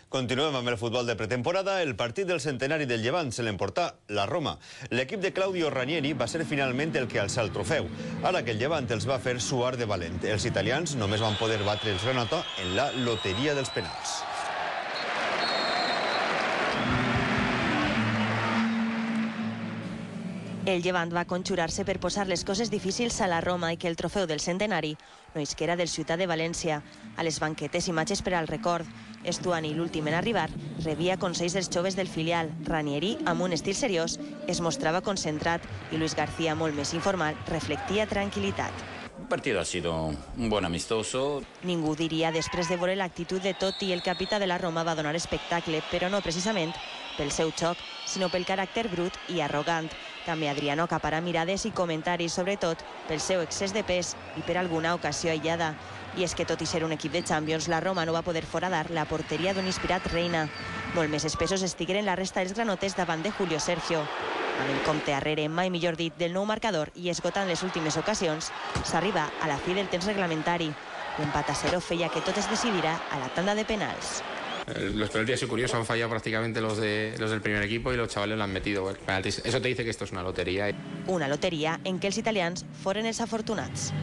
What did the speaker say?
Continuem amb el futbol de pretemporada. El partit del centenari del Llevant se l'emportà la Roma. L'equip de Claudio Ranieri va ser finalment el que alçà el trofeu. Ara que el Llevant els va fer suar de valent. Els italians només van poder batre els Granota en la loteria dels penals. El Llevant va conjurar-se per posar les coses difícils a la Roma i que el trofeu del centenari no isquera del Ciutat de València. A les banquetes imatges per al record. Estuani, l'últim en arribar, rebia consells dels joves del filial. Ranieri, amb un estil seriós, es mostrava concentrat i Luis García, molt més informal, reflectia tranquil·litat. El partido ha sido un buen amistoso. Ningú diria després de veure l'actitud de Totti, el capità de la Roma va donar espectacle, però no precisament pel seu xoc, sinó pel caràcter brut i arrogant. També Adriano acaparà mirades i comentaris, sobretot pel seu excés de pes i per alguna ocasió aïllada. I és que tot i ser un equip de Champions, la Roma no va poder foradar la porteria d'un inspirat Reina. Molt més espessos estigueren la resta dels granotes davant de Julio Sergio. Amb el compte arrere, mai millor dit, del nou marcador i esgotant les últimes ocasions, s'arriba a la fi del temps reglamentari. L'empat a 0 feia que tot es decidirà a la tanda de penals. Los penaltis han sido curiosos, han fallado prácticamente los del primer equipo y los chavales lo han metido. Eso te dice que esto es una lotería. Una loteria en què els italians foren els afortunats.